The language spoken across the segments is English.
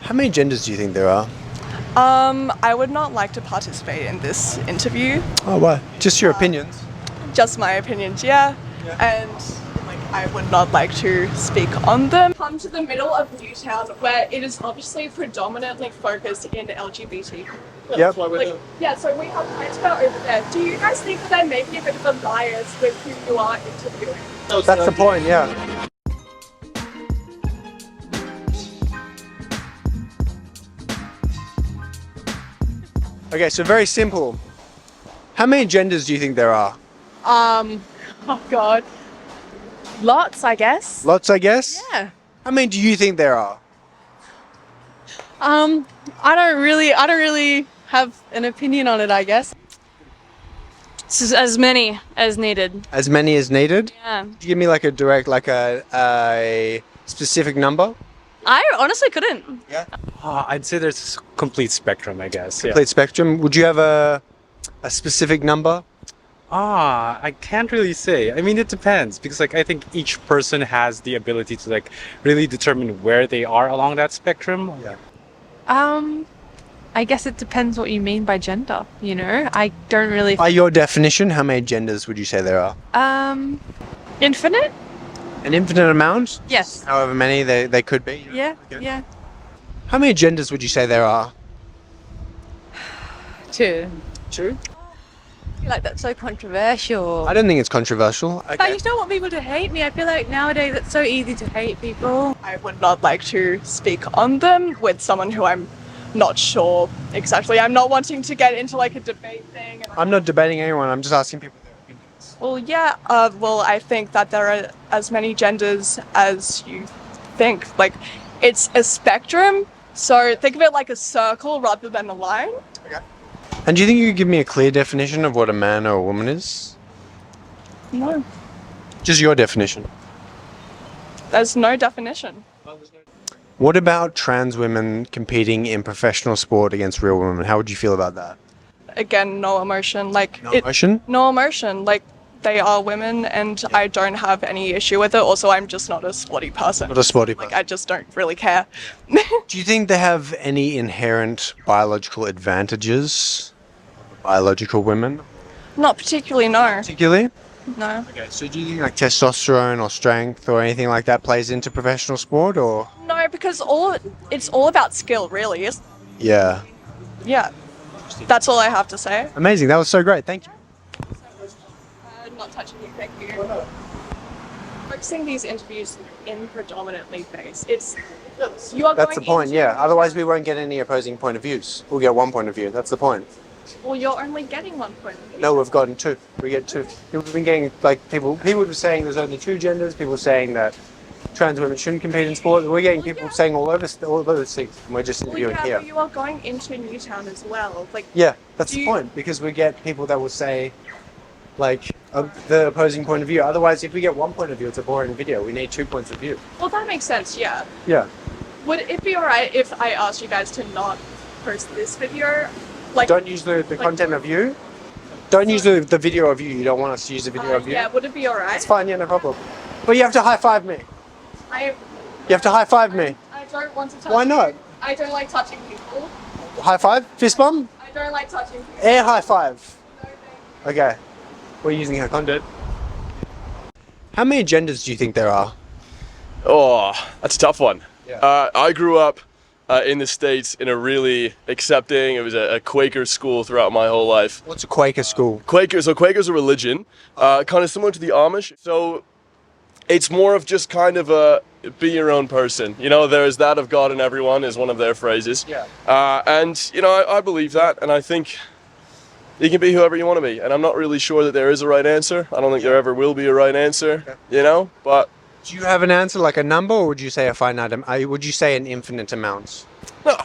How many genders do you think there are? I would not like to participate in this interview. Oh, why? Just your opinions. Just my opinions, yeah. And I would not like to speak on them. Come to the middle of Newtown, where it is obviously predominantly focused in LGBT. Yep. So we have Transgender over there. Do you guys think that there may be a bit of a bias with who you are interviewing? That's the point, yeah. Okay, so very simple. How many genders do you think there are? Oh God. Lots, I guess. Lots, I guess? Yeah. How many do you think there are? I don't really have an opinion on it, I guess. It's as many as needed. As many as needed? Yeah. Could you give me like a direct, like a specific number? I honestly couldn't. Yeah. I'd say there's a complete spectrum, I guess. Complete spectrum. Would you have a specific number? I can't really say. I mean, it depends because I think each person has the ability to really determine where they are along that spectrum. Yeah. I guess it depends what you mean by gender, you know? I don't really... By your definition, how many genders would you say there are? Infinite? An infinite amount? Yes. However many they could be? Yeah, Okay. yeah. How many genders would you say there are? 2. Two? I feel like that's so controversial. I don't think it's controversial. But I just don't want people to hate me. I feel like nowadays it's so easy to hate people. I would not like to speak on them with someone who I'm not sure exactly. I'm not wanting to get into like a debate thing. I'm not debating anyone, I'm just asking people their opinions. Well, yeah. Well, I think that there are as many genders as you think. Like, it's a spectrum. So think of it like a circle rather than a line. And do you think you could give me a clear definition of what a man or a woman is? No, Just your definition. there's no definition. What about trans women competing in professional sport against real women? How would you feel about that? Again, no emotion. Like No emotion? No emotion. Like, they are women, and I don't have any issue with it. Also, I'm just not a sporty person. Not a sporty person. Like, I just don't really care. Do you think they have any inherent biological advantages? Biological women? Not particularly, no. Particularly? No. Okay, so do you think like testosterone or strength or anything like that plays into professional sport or? No, because it's all about skill, really. Yeah. Yeah. That's all I have to say. Amazing, that was so great, thank you. Not touching you, thank you. Focusing these interviews in predominantly face. You are That's the going point, into- yeah. Otherwise we won't get any opposing point of views. We'll get one point of view, that's the point. Well, you're only getting one point. No, we've gotten two. We get two. We've been getting, like, people were saying there's only two genders, people saying that trans women shouldn't compete in sport. We're getting people saying all over those things, and we're just Well, interviewing yeah, here. but you are going into Newtown as well. Like, Yeah, that's Do the you- point, because we get people that will say, like, the opposing point of view. Otherwise, if we get one point of view, it's a boring video. We need 2 points of view. well, that makes sense. Yeah. Yeah. Would it be alright if I asked you guys to not post this video? Like, Don't use the content of you. Don't use the video of you. You don't want us to use the video of you. yeah. Would it be alright? It's fine, yeah, no problem. But you have to high five me. I You have to high five me. don't want to touch. Why not? you. I don't like touching people. High five? Fist bump? I don't like touching people. Air high five. No, thank you. Okay. We're using her content. How many genders do you think there are? Oh, that's a tough one. Yeah. I grew up in the States in a really accepting, it was a Quaker school throughout my whole life. What's a Quaker school? Quaker's a religion, kind of similar to the Amish. So it's more of just kind of a be your own person. You know, there is that of God in everyone is one of their phrases. Yeah. And, you know, I believe that, and I think you can be whoever you want to be. And I'm not really sure that there is a right answer. I don't think there ever will be a right answer, you know, but Do you have an answer, like a number, or would you say a finite? Would you say an infinite amount? no.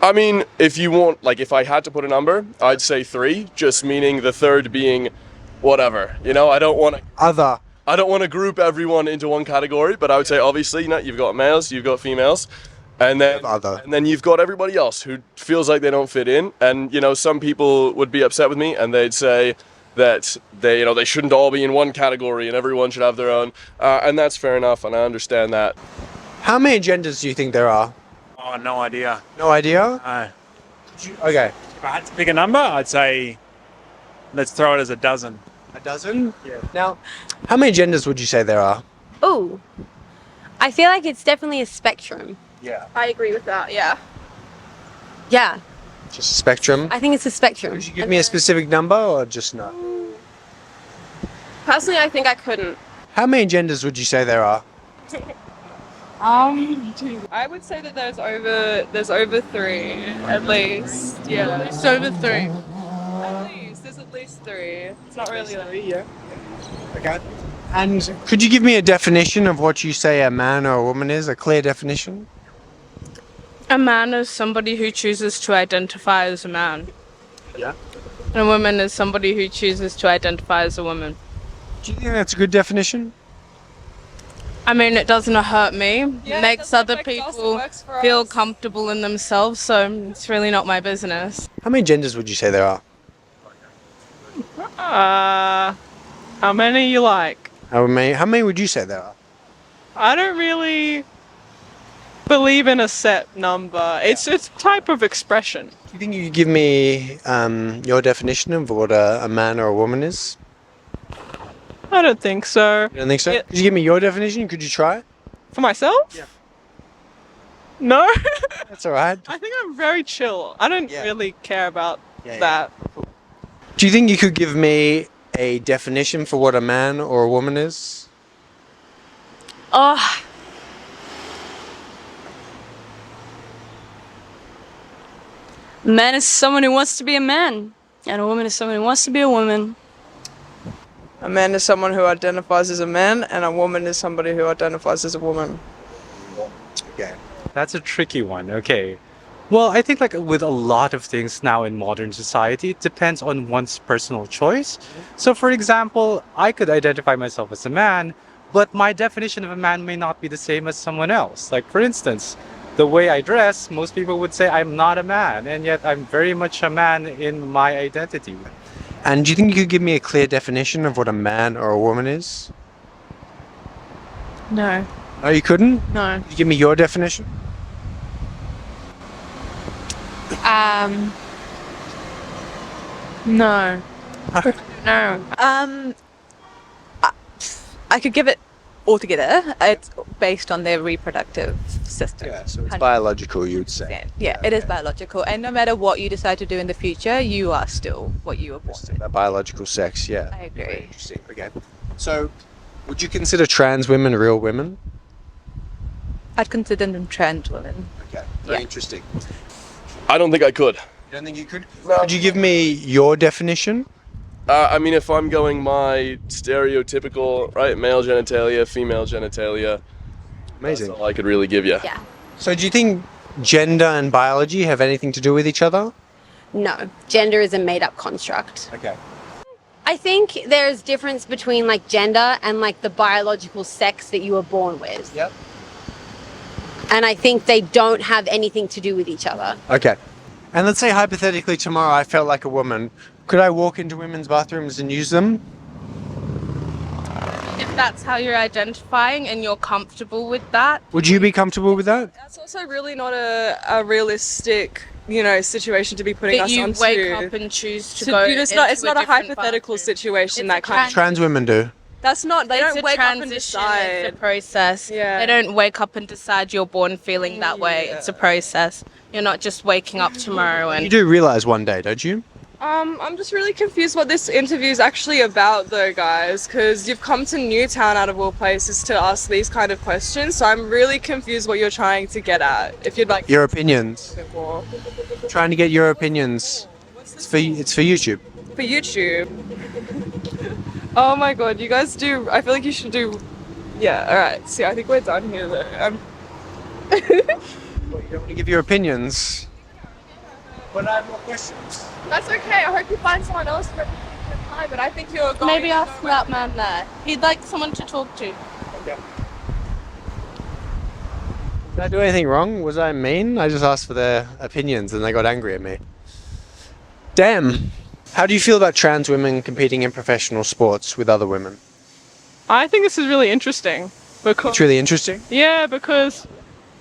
I mean, if you want, like, if I had to put a number, I'd say 3, just meaning the third being whatever. You know, I don't want to group everyone into one category, but I would say obviously, you know, you've got males, you've got females, and then you've got everybody else who feels like they don't fit in. And, you know, some people would be upset with me and they'd say that they shouldn't all be in one category and everyone should have their own, and that's fair enough, and I understand that. How many genders do you think there are? Oh, no idea. No idea? No. Okay. If I had to pick a number, I'd say let's throw it as a dozen. A dozen? Yeah. Now, how many genders would you say there are? Ooh, I feel like it's definitely a spectrum. Yeah. I agree with that. Yeah. Yeah, Just a spectrum? I think it's a spectrum. Could you give me a specific number or just no? Personally, I think I couldn't. How many genders would you say there are? I would say that there's over 3 at least. Yeah. It's over 3. There's at least 3. It's not really 3, yeah. Okay. And could you give me a definition of what you say a man or a woman is? A clear definition? A man is somebody who chooses to identify as a man. Yeah. And a woman is somebody who chooses to identify as a woman. Do you think that's a good definition? I mean, it doesn't hurt me. Yeah, It makes it doesn't other affect us, it people works for feel us. comfortable in themselves, so it's really not my business. How many genders would you say there are? How many you like? How many would you say there are? I don't really believe in a set number. It's a type of expression. Do you think you could give me your definition of what a man or a woman is? I don't think so. You don't think so? Yeah. Could you give me your definition? Could you try it? For myself? Yeah. No. That's all right. I think I'm very chill. I don't Yeah. really care about Yeah, yeah. that. Do you think you could give me a definition for what a man or a woman is? Oh. A man is someone who wants to be a man, and a woman is someone who wants to be a woman. A man is someone who identifies as a man, and a woman is somebody who identifies as a woman. Okay. That's a tricky one. Okay. Well, I think like with a lot of things now in modern society, it depends on one's personal choice. So for example, I could identify myself as a man, but my definition of a man may not be the same as someone else. Like for instance, the way I dress, most people would say I'm not a man, and yet I'm very much a man in my identity. And do you think you could give me a clear definition of what a man or a woman is? No. No, you couldn't? No. Could you give me your definition? No. No. I could give it all together. It's based on their reproductive system. Yeah, so it's biological, you would say. Yeah, it is biological, and no matter what you decide to do in the future, you are still what you were born with. That biological sex, yeah. I agree. Very interesting. Okay. So, would you consider trans women real women? I'd consider them trans women. Okay. Very Yeah. interesting. I don't think I could. You don't think you could? No. Could you give me your definition? I mean, if I'm going my stereotypical, right, male genitalia, female genitalia, Amazing. that's all I could really give you. Yeah. So, do you think gender and biology have anything to do with each other? No, gender is a made-up construct. Okay. I think there's difference between like gender and like the biological sex that you were born with. Yep. And I think they don't have anything to do with each other. Okay. And let's say hypothetically tomorrow I felt like a woman. Could I walk into women's bathrooms and use them? If that's how you're identifying and you're comfortable with that, Would you be comfortable with that? That's also really not a realistic, situation to be putting that us you onto. wake up and choose to So, go it's into not a different hypothetical bathroom. situation. It's That a kind of. Trans women do. That's not. They It's don't a wake up and transition, decide. It's a process. Yeah. They don't wake up and decide you're born feeling that way. It's a process. You're not just waking up tomorrow You and do realize one day, don't you? I'm just really confused what this interview is actually about, though, guys. Because you've come to Newtown out of all places to ask these kind of questions. So I'm really confused what you're trying to get at. If you'd like Your opinions. a bit more Trying to get your opinions. It's for YouTube. for YouTube. Oh my god, you guys do. I feel like you should do. Yeah. All right. See, I think we're done here, though. Well, you don't want to give your opinions. But I have more questions. That's okay. I hope you find someone else for reply, but I think you're going maybe ask that man there. He'd like someone to talk to. Did I do anything wrong? Was I mean? I just asked for their opinions and they got angry at me. Damn. How do you feel about trans women competing in professional sports with other women? I think this is really interesting because It's really interesting. yeah, because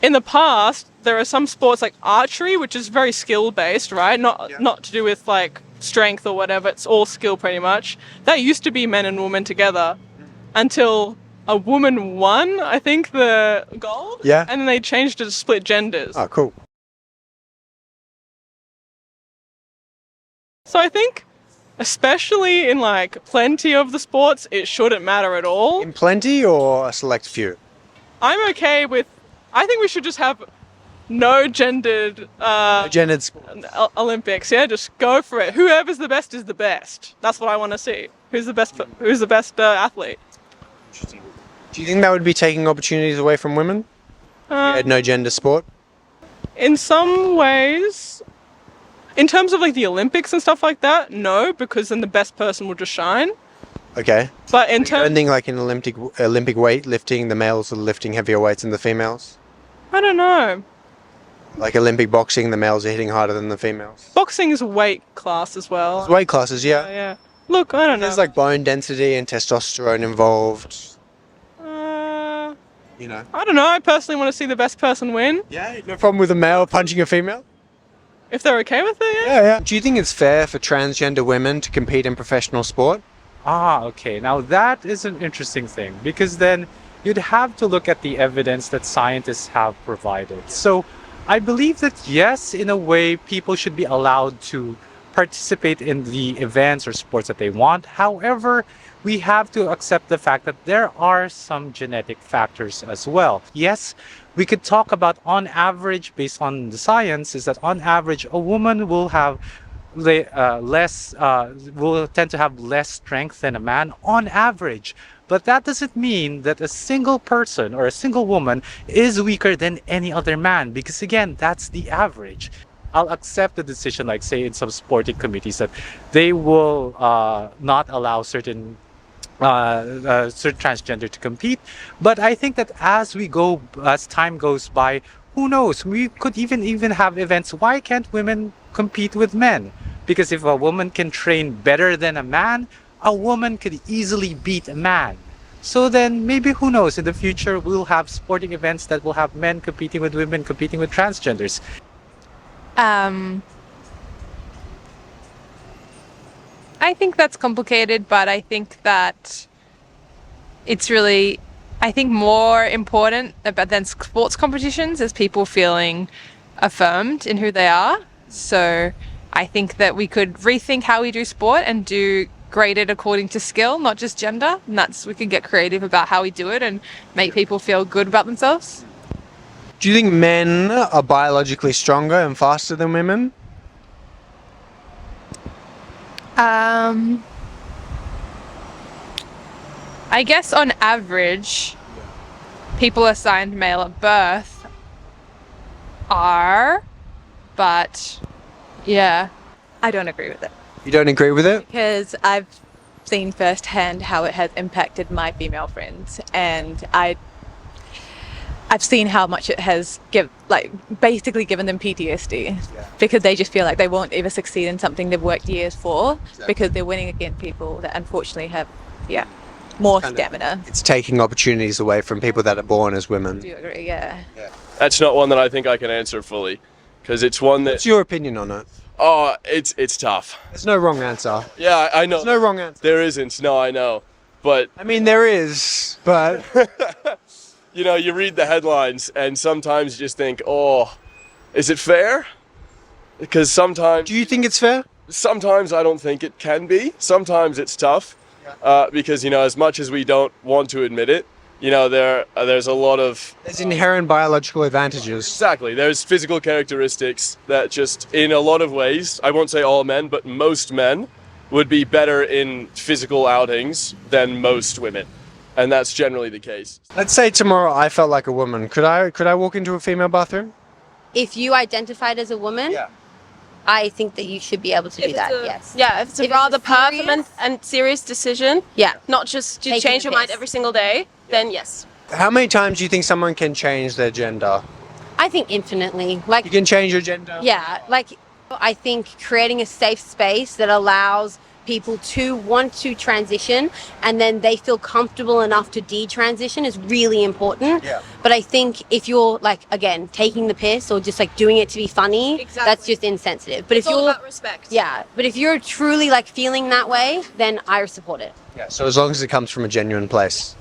in the past there are some sports like archery, which is very skill based, right? Not to do with like strength or whatever. It's all skill pretty much. That used to be men and women together until a woman won, I think, the gold. Yeah. And then they changed it to split genders. Oh, cool. So I think, especially in like plenty of the sports, it shouldn't matter at all. In plenty or a select few? I'm okay with. I think we should just have no gendered Gendered sport. Olympics. Yeah, just go for it. Whoever's the best is the best. That's what I want to see. Who's the best? Who's the best athlete? Do you think that would be taking opportunities away from women? No gender sport? In some ways, in terms of like the Olympics and stuff like that, no, because then the best person will just shine. Okay. But in I terms, think like in Olympic weightlifting, the males are lifting heavier weights than the females. I don't know. Like Olympic boxing, the males are hitting harder than the females. Boxing is a weight class as well. Weight classes, yeah. Yeah. Look, I don't know. There's like bone density and testosterone involved. You know. I don't know. I personally want to see the best person win. Yeah, no problem with a male punching a female. If they're okay with it, yeah. Yeah, yeah. Do you think it's fair for transgender women to compete in professional sport? Okay. Now that is an interesting thing because then you'd have to look at the evidence that scientists have provided. So I believe that yes, in a way, people should be allowed to participate in the events or sports that they want. However, we have to accept the fact that there are some genetic factors as well. Yes, we could talk about on average, based on the science, is that on average, a woman will have will tend to have less strength than a man on average. But that doesn't mean that a single person or a single woman is weaker than any other man, because again, that's the average. I'll accept the decision, like say in some sporting committees, that they will not allow certain transgender to compete. But I think that as time goes by, who knows? We could even have events. Why can't women compete with men? Because if a woman can train better than a man, a woman could easily beat a man. So then maybe, who knows, in the future we'll have sporting events that will have men competing with women, competing with transgenders. I think that's complicated, but I think that it's really, I think more important than sports competitions is people feeling affirmed in who they are. So I think that we could rethink how we do sport and do graded according to skill, not just gender. And we could get creative about how we do it and make people feel good about themselves. Do you think men are biologically stronger and faster than women? I guess on average, people assigned male at birth are, but yeah. I don't agree with it. You don't agree with it? Because I've seen firsthand how it has impacted my female friends, and I've seen how much it has basically given them PTSD, because they just feel like they won't ever succeed in something they've worked years for, because they're winning against people that unfortunately have, more stamina. It's taking opportunities away from people that are born as women. Do you agree? Yeah. That's not one that I think I can answer fully, because it's one that. What's your opinion on it? Oh, it's tough. There's no wrong answer. Yeah, I know. There's no wrong answer. There isn't. No, I know, but. I mean, there is, but. You know, you read the headlines and sometimes you just think, oh, is it fair? Because sometimes... Do you think it's fair? Sometimes I don't think it can be. Sometimes it's tough because, you know, as much as we don't want to admit it, you know, there's a lot of... There's inherent biological advantages. Exactly. There's physical characteristics that just, in a lot of ways, I won't say all men, but most men would be better in physical outings than most women. And that's generally the case. Let's say tomorrow I felt like a woman. Could I walk into a female bathroom? If you identified as a woman, I think that you should be able to do that, yes. Yeah, if it's a rather powerful and serious decision, not just to change your mind every single day, then yes. How many times do you think someone can change their gender? I think infinitely. You can change your gender? Yeah, I think creating a safe space that allows people to want to transition and then they feel comfortable enough to detransition is really important. Yeah. But I think if you're like, again, taking the piss or just like doing it to be funny, that's just insensitive. But It's if all you're about respect. yeah, but if you're truly like feeling that way, then I support it. Yeah. So as long as it comes from a genuine place.